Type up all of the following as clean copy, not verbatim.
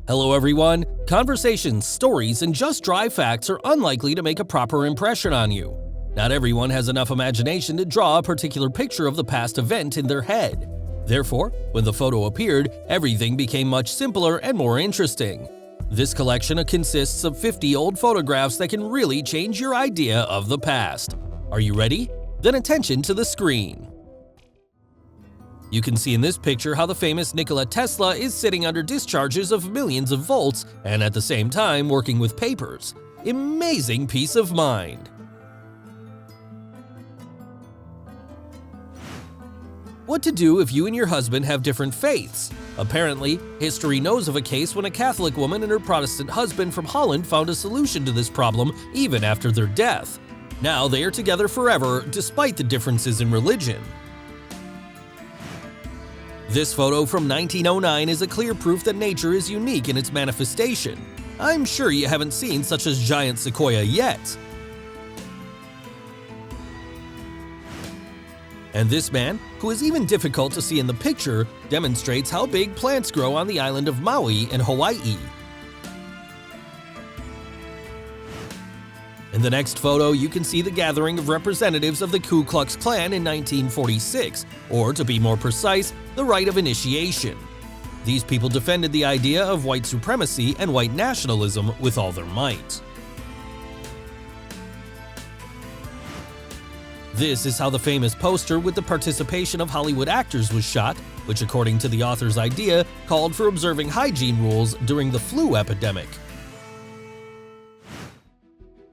Hello everyone! Conversations, stories, and just dry facts are unlikely to make a proper impression on you. Not everyone has enough imagination to draw a particular picture of the past event in their head. Therefore, when the photo appeared, everything became much simpler and more interesting. This collection consists of 50 old photographs that can really change your idea of the past. Are you ready? Then attention to the screen. You can see in this picture how the famous Nikola Tesla is sitting under discharges of millions of volts and at the same time working with papers. Amazing peace of mind. What to do if you and your husband have different faiths? Apparently, history knows of a case when a Catholic woman and her Protestant husband from Holland found a solution to this problem even after their death. Now they are together forever despite the differences in religion. This photo from 1909 is a clear proof that nature is unique in its manifestation. I'm sure you haven't seen such a giant sequoia yet. And this man, who is even difficult to see in the picture, demonstrates how big plants grow on the island of Maui in Hawaii. In the next photo, you can see the gathering of representatives of the Ku Klux Klan in 1946, or to be more precise, the rite of initiation. These people defended the idea of white supremacy and white nationalism with all their might. This is how the famous poster with the participation of Hollywood actors was shot, which according to the author's idea, called for observing hygiene rules during the flu epidemic.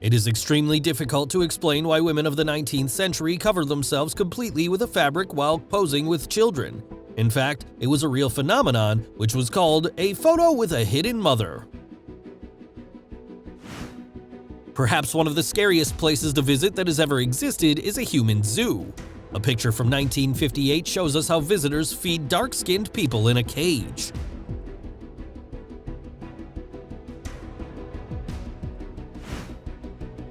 It is extremely difficult to explain why women of the 19th century covered themselves completely with a fabric while posing with children. In fact, it was a real phenomenon, which was called a photo with a hidden mother. Perhaps one of the scariest places to visit that has ever existed is a human zoo. A picture from 1958 shows us how visitors feed dark-skinned people in a cage.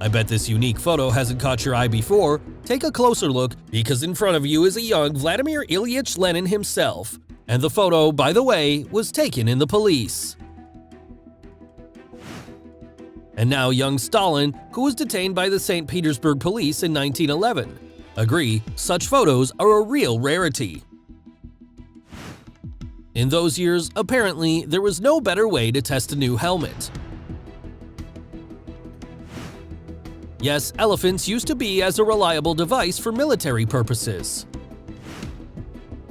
I bet this unique photo hasn't caught your eye before. Take a closer look, because in front of you is a young Vladimir Ilyich Lenin himself. And the photo, by the way, was taken in the police. And now young Stalin, who was detained by the St. Petersburg police in 1911. Agree, such photos are a real rarity. In those years, apparently, there was no better way to test a new helmet. Yes, elephants used to be as a reliable device for military purposes.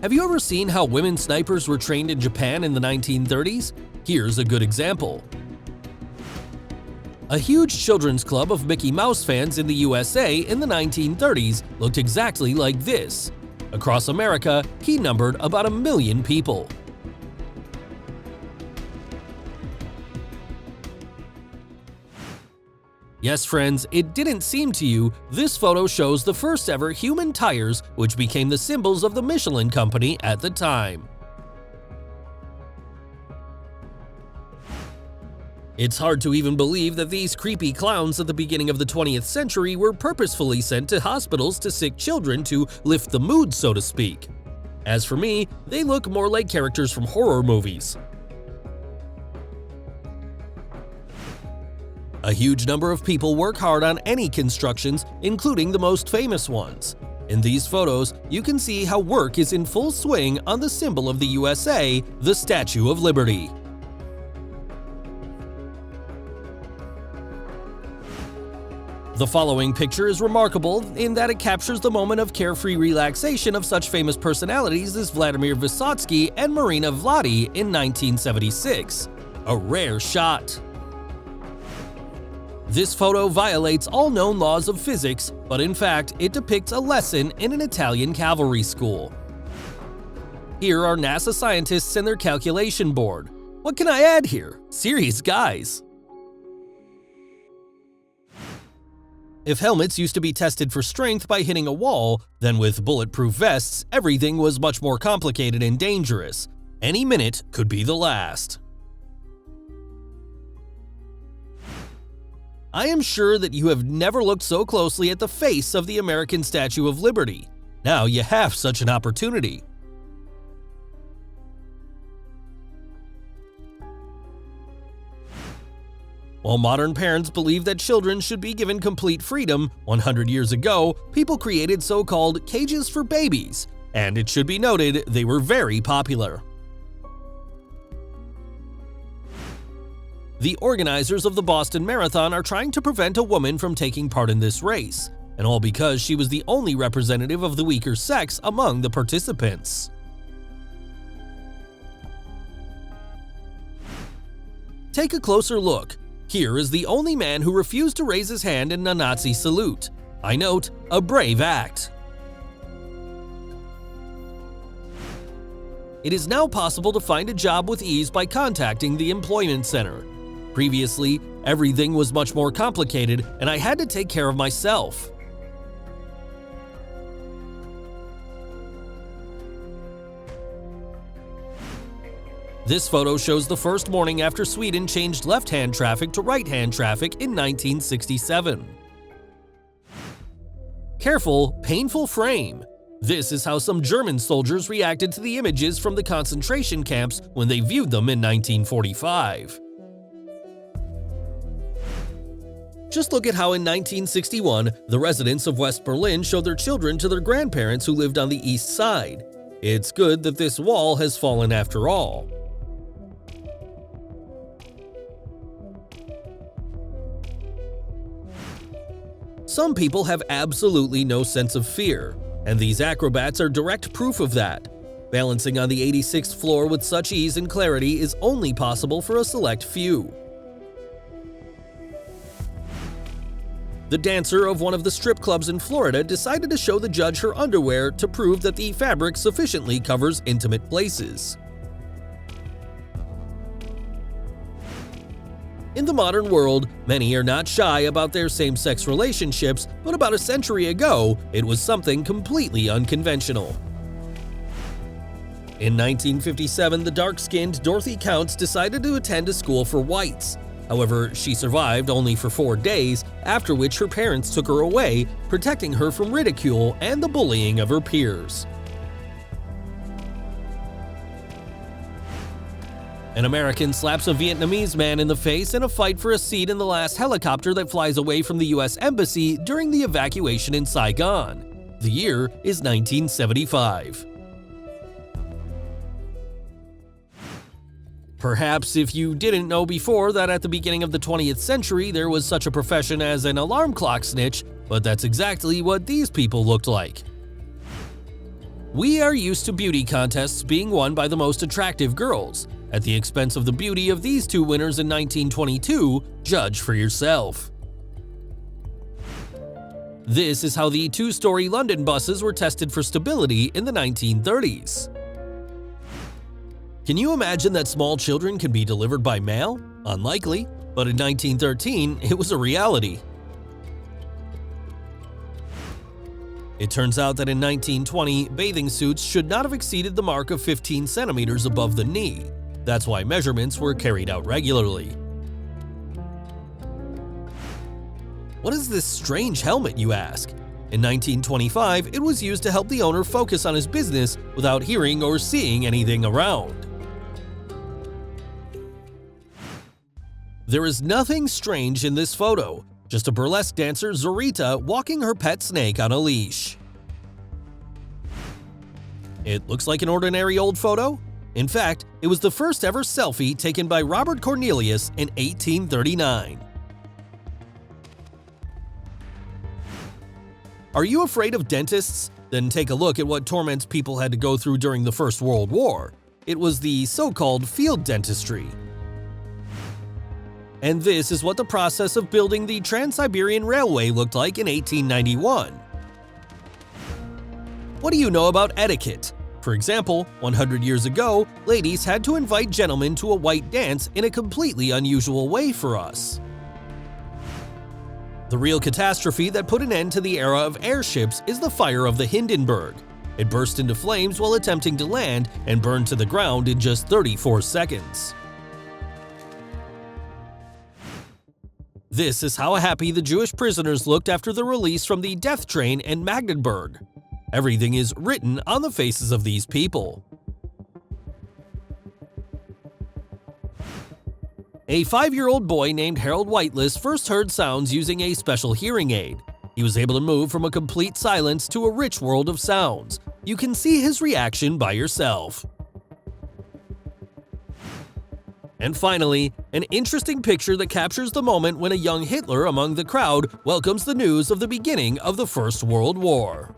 Have you ever seen how women snipers were trained in Japan in the 1930s? Here's a good example. A huge children's club of Mickey Mouse fans in the USA in the 1930s looked exactly like this. Across America, he numbered about 1 million people. Yes, friends, it didn't seem to you, this photo shows the first ever human tires, which became the symbols of the Michelin company at the time. It's hard to even believe that these creepy clowns at the beginning of the 20th century were purposefully sent to hospitals to sick children to lift the mood, so to speak. As for me, they look more like characters from horror movies. A huge number of people work hard on any constructions, including the most famous ones. In these photos, you can see how work is in full swing on the symbol of the USA, the Statue of Liberty. The following picture is remarkable in that it captures the moment of carefree relaxation of such famous personalities as Vladimir Vysotsky and Marina Vladi in 1976. A rare shot. This photo violates all known laws of physics, but in fact, it depicts a lesson in an Italian cavalry school. Here are NASA scientists and their calculation board. What can I add here? Serious guys. If helmets used to be tested for strength by hitting a wall, then with bulletproof vests, everything was much more complicated and dangerous. Any minute could be the last. I am sure that you have never looked so closely at the face of the American Statue of Liberty. Now you have such an opportunity. While modern parents believe that children should be given complete freedom, 100 years ago, people created so-called cages for babies, and it should be noted they were very popular. The organizers of the Boston Marathon are trying to prevent a woman from taking part in this race, and all because she was the only representative of the weaker sex among the participants. Take a closer look. Here is the only man who refused to raise his hand in a Nazi salute. I note, a brave act. It is now possible to find a job with ease by contacting the employment center. Previously, everything was much more complicated and I had to take care of myself. This photo shows the first morning after Sweden changed left-hand traffic to right-hand traffic in 1967. Careful, painful frame. This is how some German soldiers reacted to the images from the concentration camps when they viewed them in 1945. Just look at how in 1961, the residents of West Berlin showed their children to their grandparents who lived on the East Side. It's good that this wall has fallen after all. Some people have absolutely no sense of fear, and these acrobats are direct proof of that. Balancing on the 86th floor with such ease and clarity is only possible for a select few. The dancer of one of the strip clubs in Florida decided to show the judge her underwear to prove that the fabric sufficiently covers intimate places. In the modern world, many are not shy about their same-sex relationships, but about a century ago, it was something completely unconventional. In 1957, the dark-skinned Dorothy Counts decided to attend a school for whites. However, she survived only for 4 days, after which her parents took her away, protecting her from ridicule and the bullying of her peers. An American slaps a Vietnamese man in the face in a fight for a seat in the last helicopter that flies away from the US Embassy during the evacuation in Saigon. The year is 1975. Perhaps if you didn't know before that at the beginning of the 20th century there was such a profession as an alarm clock snitch, but that's exactly what these people looked like. We are used to beauty contests being won by the most attractive girls. At the expense of the beauty of these two winners in 1922, judge for yourself. This is how the two-story London buses were tested for stability in the 1930s. Can you imagine that small children can be delivered by mail? Unlikely, but in 1913, it was a reality. It turns out that in 1920, bathing suits should not have exceeded the mark of 15 centimeters above the knee. That's why measurements were carried out regularly. What is this strange helmet, you ask? In 1925, it was used to help the owner focus on his business without hearing or seeing anything around. There is nothing strange in this photo, just a burlesque dancer, Zorita, walking her pet snake on a leash. It looks like an ordinary old photo? In fact, it was the first ever selfie taken by Robert Cornelius in 1839. Are you afraid of dentists? Then take a look at what torments people had to go through during the First World War. It was the so-called field dentistry. And this is what the process of building the Trans-Siberian Railway looked like in 1891. What do you know about etiquette? For example, 100 years ago, ladies had to invite gentlemen to a white dance in a completely unusual way for us. The real catastrophe that put an end to the era of airships is the fire of the Hindenburg. It burst into flames while attempting to land and burned to the ground in just 34 seconds. This is how happy the Jewish prisoners looked after the release from the death train in Magdeburg. Everything is written on the faces of these people. A 5-year-old boy named Harold Whiteless first heard sounds using a special hearing aid. He was able to move from a complete silence to a rich world of sounds. You can see his reaction by yourself. And finally, an interesting picture that captures the moment when a young Hitler among the crowd welcomes the news of the beginning of the First World War.